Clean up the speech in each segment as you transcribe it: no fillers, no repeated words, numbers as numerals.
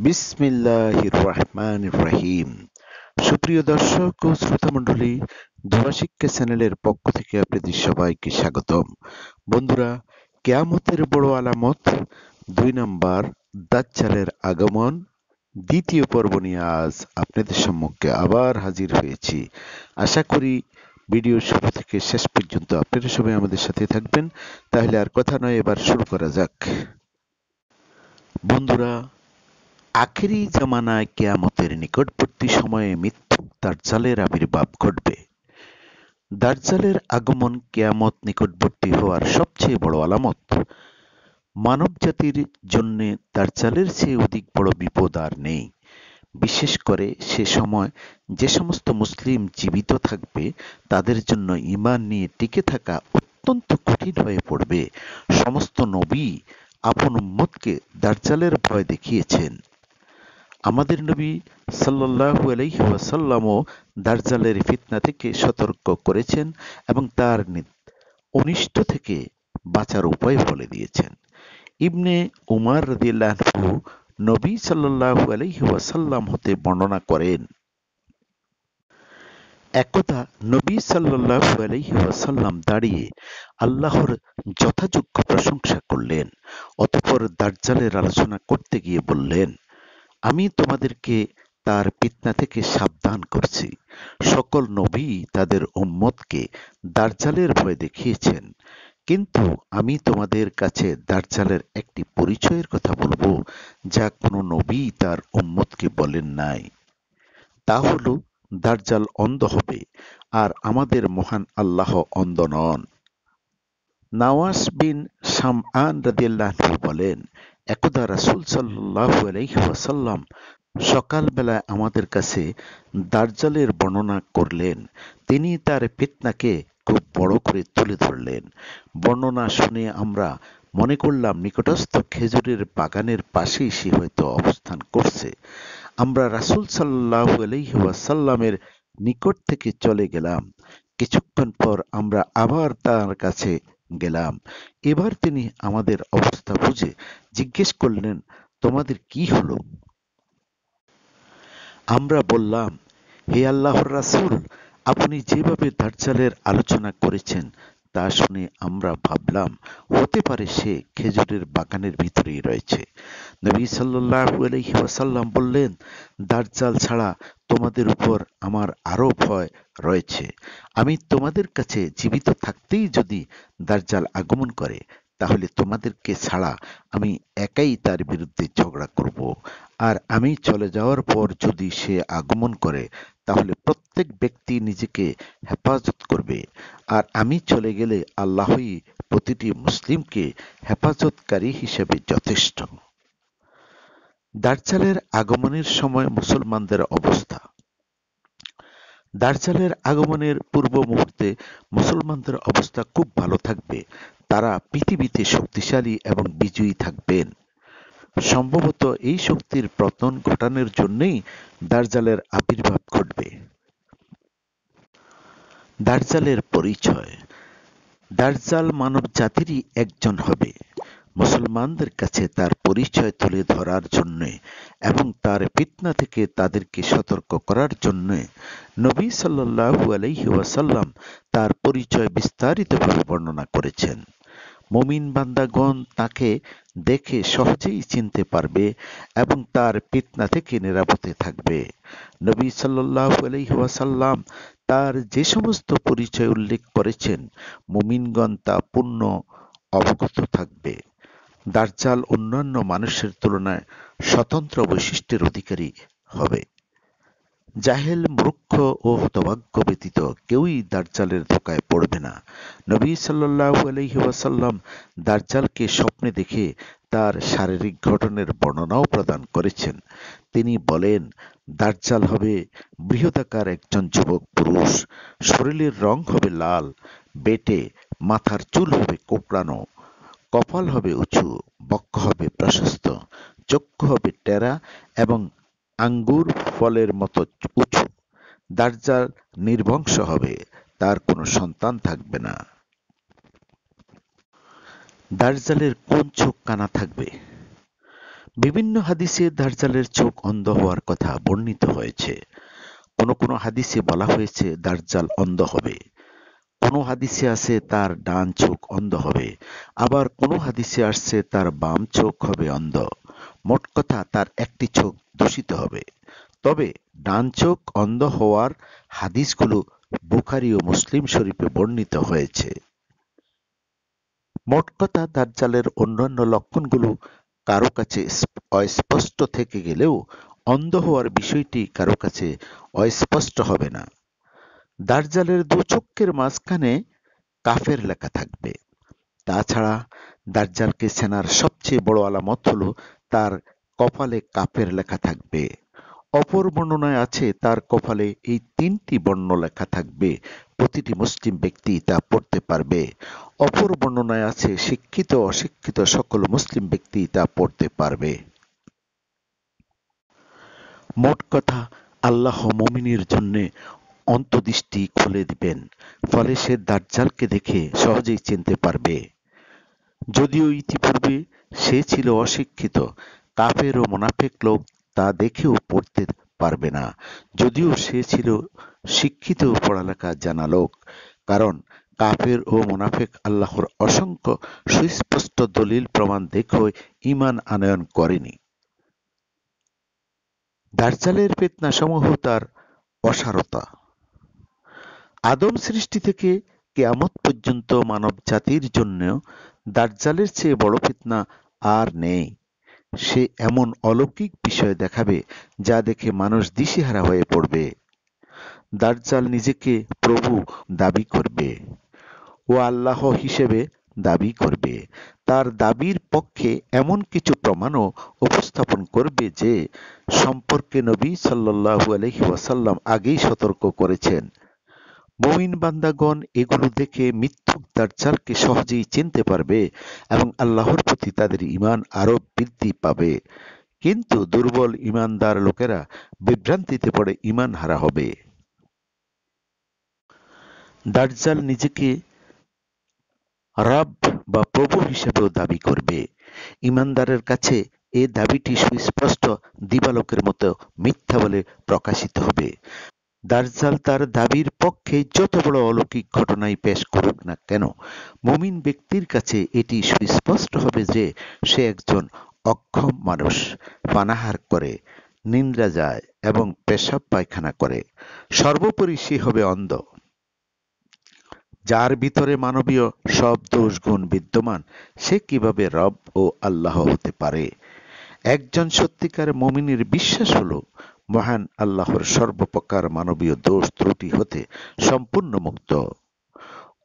বিসমিল্লাহির রহমানির রহিম। সুপ্রিয় দর্শক ও শ্রোতামণ্ডলী, দোয়া শিক্ষা চ্যানেলের পক্ষ থেকে আপনাদের সবাইকে স্বাগতম। বন্ধুরা, কিয়ামতের বড় আলামত ২ নম্বর, দাজ্জালের আগমন, দ্বিতীয় পর্ব নিয়ে আজ আপনাদের সম্মুখে আবার হাজির হয়েছি। আশা করি ভিডিও শুরু থেকে শেষ পর্যন্ত আপনারা সবাই আমাদের সাথে থাকবেন। তাহলে আর কথা নয়, এবার শুরু করা যাক। বন্ধুরা, আখেরি জামানায় কিয়ামতের নিকটবর্তী সময়ে মিথ্যুক দাজ্জালের আবির্ভাব ঘটবে। দাজ্জালের আগমন কিয়ামত নিকটবর্তী হওয়ার সবচেয়ে বড় আলামত। মানবজাতির জন্যে দাজ্জালের চেয়ে অধিক বড় বিপদ আর নেই। বিশেষ করে সে সময় যে সমস্ত মুসলিম জীবিত থাকবে তাদের জন্য ঈমান নিয়ে টিকে থাকা অত্যন্ত কঠিন হয়ে পড়বে। সমস্ত নবী আপন উম্মতকে দাজ্জালের ভয় দেখিয়েছেন। আমাদের নবী সাল্লাল্লাহু আলাইহি ওয়াসাল্লামও দাজ্জালের ফিতনা থেকে সতর্ক করেছেন এবং তার অনিষ্ট থেকে বাঁচার উপায় বলে দিয়েছেন। ইবনে উমার রাদিয়াল্লাহু আনহু নবী সাল্লাল্লাহু আলাইহি ওয়াসাল্লাম হতে বর্ণনা করেন, একদা নবী সাল্লাল্লাহু আলাইহি ওয়াসাল্লাম দাঁড়িয়ে আল্লাহর যথাযোগ্য প্রশংসা করলেন। অতঃপর দাজ্জালের আলোচনা করতে গিয়ে বললেন, আমি তোমাদেরকে তার ফিতনা থেকে সাবধান করছি। সকল নবী তাদের উম্মতকে দাজ্জালের ভয় দেখিয়েছেন, কিন্তু আমি তোমাদের কাছে দাজ্জালের একটি পরিচয়ের কথা বলবো যা কোনো নবী তার উম্মতকে বলেন নাই। তা হলো, দাজ্জাল অন্ধ হবে, আর আমাদের মহান আল্লাহ অন্ধ নন। নাওয়াস বিন সামআন রাদিয়াল্লাহু আনহু বলেন, একদা রাসূল সাল্লাল্লাহু আলাইহি ওয়াসাল্লাম সকালবেলায় আমাদের কাছে দাজ্জালের বর্ণনা করলেন। তিনি তার ফিতনাকে খুব বড় করে তুলে ধরলেন। বর্ণনা শুনে আমরা মনে করলাম নিকটস্থ খেজুরের বাগানের পাশেই সে হয়তো অবস্থান করছে। আমরা রাসূল সাল্লাল্লাহু আলাইহি ওয়াসাল্লামের নিকট থেকে চলে গেলাম। কিছুক্ষণ পর আমরা আবার তার কাছে গেলাম। এবার তিনি আমাদের অবস্থা বুঝে জিজ্ঞেস করলেন, তোমাদের কি হলো? আমরা বললাম, হে আল্লাহর রাসূল, আপনি যেভাবে দাজ্জালের আলোচনা করেছেন তা শুনে আমরা ভাবলাম হতে পারে সে খেজুরের বাগানের ভিতরেই রয়েছে। নবী সাল্লাল্লাহু আলাইহি ওয়াসাল্লাম বললেন, দাজ্জাল ছাড়া তোমাদের উপর আমার আরো ভয় রয়েছে। আমি তোমাদের কাছে জীবিত থাকতেই যদি দাজ্জাল আগমন করে, তাহলে তোমাদেরকে ছাড়া আমি একাই তার বিরুদ্ধে ঝগড়া করব। আর আমি চলে যাওয়ার পর যদি সে আগমন করে, তাহলে প্রত্যেক ব্যক্তি নিজেকে হেফাজত করবে, আর আমি চলে গেলে আল্লাহই প্রতিটি মুসলিমকে হেফাজতকারী হিসেবে যথেষ্ট। দাজ্জালের আগমনের সময় মুসলমানদের অবস্থা। দাজ্জালের আগমনের পূর্ব মুহূর্তে মুসলমানদের অবস্থা খুব ভালো থাকবে। তারা পৃথিবীতে শক্তিশালী এবং বিজয়ী থাকবেন। সম্ভবত এই শক্তির পতন ঘটানোর জন্যই দাজ্জালের আবির্ভাব ঘটবে। দাজ্জালের পরিচয়। দাজ্জাল মানব জাতিরই একজন হবে। মুসলমানদের কাছে তার পরিচয় তুলে ধরার জন্য এবং তার ফিতনা থেকে তাদেরকে সতর্ক করার জন্য নবী সাল্লাল্লাহু আলাইহি ওয়াসাল্লাম তার পরিচয় বিস্তারিতভাবে বর্ণনা করেছেন। মুমিন বান্দাগণ তাকে দেখে সহজেই চিনতে পারবে এবং তার ফিতনা থেকে নিরাপদে থাকবে। নবী সাল্লাল্লাহু আলাইহি ওয়াসাল্লাম তার যে সমস্ত পরিচয় উল্লেখ করেছেন, মুমিনগণ তা পূর্ণ অবগত থাকবে। দাজ্জাল অন্যান্য মানুষের তুলনায় স্বতন্ত্র বৈশিষ্ট্যের অধিকারী হবে। জাহেল, মূর্খ ও হতভাগ্য ব্যতীত কেউই দাজ্জালের ধোঁকায় পড়বে না। নবী সাল্লাল্লাহু আলাইহি ওয়াসাল্লাম দাজ্জালকে স্বপ্নে দেখে তার শারীরিক গঠনের বর্ণনাও প্রদান করেছেন। তিনি বলেন, দাজ্জাল হবে বৃহদাকার একজন যুবক পুরুষ। শরীরের রং হবে লাল, বেঁটে, মাথার চুল হবে কোঁকড়ানো, কপাল হবে উঁচু, বক্ষ হবে প্রশস্ত, চক্ষু হবে টেরা এবং আঙ্গুর ফলের মতো উঁচু। দাজ্জাল নির্বংশ হবে, তার কোনো সন্তান থাকবে না। দাজ্জালের কোন চোখ কানা থাকবে? বিভিন্ন হাদিসে দাজ্জালের চোখ অন্ধ হওয়ার কথা বর্ণিত হয়েছে। কোনো কোনো হাদিসে বলা হয়েছে দাজ্জাল অন্ধ হবে, কোনো হাদিসে আছে তার ডান চোখ অন্ধ হবে, আবার কোনো হাদিসে আসছে তার বাম চোখ হবে অন্ধ। মোট কথা তার একটি চোখ দূষিত হবে। তবে ডান চোখ অন্ধ হওয়ার হাদিসগুলো বুখারী ও মুসলিম শরীফে বর্ণিত হয়েছে। মোট কথা দাজ্জালের অন্যান্য লক্ষণগুলো কারো কাছে অস্পষ্ট থেকে গেলেও অন্ধ হওয়ার বিষয়টি কারো কাছে অস্পষ্ট হবে না। দাজ্জালের দু চক্ষের মাঝখানে কাফের লেখা থাকবে। তাছাড়া দাজ্জালকে চেনার সবচেয়ে বড় আলামত হলো তার কপালে কাফের লেখা থাকবে। অপর বর্ণনায় আছে তার কপালে এই তিনটি বর্ণ লেখা থাকবে, প্রতিটি মুসলিম ব্যক্তি তা পড়তে পারবে। অপর বর্ণনায় আছে শিক্ষিত অশিক্ষিত সকল মুসলিম ব্যক্তি তা পড়তে পারবে। মোট কথা আল্লাহ মুমিনের জন্য অন্তর্দৃষ্টি খুলে দিবেন, ফলে সে দাজ্জালকে দেখে সহজেই চিনতে পারবে। যদিও ইতিপূর্বে সে ছিল অশিক্ষিত, কাফের ও মুনাফিক লোক তা দেখেও পড়তে পারবে না। যদিও সে ছিল শিক্ষিত ও পড়ালেখা জানা লোক, কারণ কাফের ও মুনাফিক আল্লাহর অসংখ্য সুস্পষ্ট দলিল প্রমাণ দেখেও ঈমান আনয়ন করেনি। দাজ্জালের ফিতনাসমূহ তার অসারতা। আদম সৃষ্টি থেকে কিয়ামত পর্যন্ত মানব জাতির জন্য দাজ্জালের চেয়ে বড় ফিতনা আর নেই। সে এমন অলৌকিক বিষয় দেখাবে যা দেখে মানুষ দিশেহারা হয়ে পড়বে। দাজ্জাল নিজেকে প্রভু দাবি করবে ও আল্লাহ হিসেবে দাবি করবে। তার দাবির পক্ষে এমন কিছু প্রমাণও উপস্থাপন করবে যে সম্পর্কে নবী সাল্লাল্লাহু আলাইহি ওয়াসাল্লাম আগেই সতর্ক করেছেন। মুমিন বান্দাগণ এগুলো দেখে মিথ্যুক দাজ্জালকে সহজেই চিনতে পারবে এবং আল্লাহর প্রতি তাদের ঈমান আরো বৃদ্ধি পাবে। কিন্তু দুর্বল ঈমানদার লোকেরা বিভ্রান্তিতে পড়ে ঈমান হারা হবে। দাজ্জাল নিজেকে রব বা প্রভু হিসেবেও দাবি করবে। ঈমানদারের কাছে এ দাবিটি সুস্পষ্ট দিবালোকের মতো মিথ্যা বলে প্রকাশিত হবে। দাজ্জাল তার দাবির পক্ষে যত বড় অলৌকিক ঘটনাই পেশ করুক না কেন, মুমিন ব্যক্তির কাছে এটি সুস্পষ্ট হবে যে সে একজন অক্ষম মানুষ, পানাহার করে, নিদ্রা যায় এবং পেশাব পায়খানা করে। সর্বোপরি সে হবে অন্ধ। যার ভিতরে মানবীয় সব দোষ গুণ বিদ্যমান, সে কিভাবে রব ও আল্লাহ হতে পারে? একজন সত্যিকার মুমিনের বিশ্বাস হলো মহান আল্লাহর সর্বপ্রকার মানবীয় দোষ ত্রুটি হতে সম্পূর্ণ মুক্ত।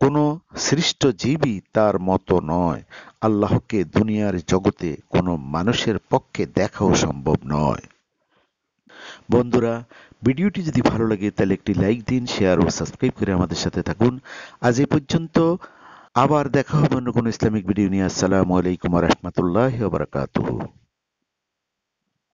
কোনো সৃষ্ট জীবই তার মতো নয়। আল্লাহকে দুনিয়ার জগতে কোনো মানুষের পক্ষে দেখাও সম্ভব নয়। বন্ধুরা, ভিডিওটি যদি ভালো লাগে তাহলে একটি লাইক দিন, শেয়ার ও সাবস্ক্রাইব করে আমাদের সাথে থাকুন। আজ এই পর্যন্ত। আবার দেখা হবে অন্য কোনো ইসলামিক ভিডিও নিয়ে। আসসালামু আলাইকুম ওয়া রাহমাতুল্লাহি ওয়া বারাকাতুহু।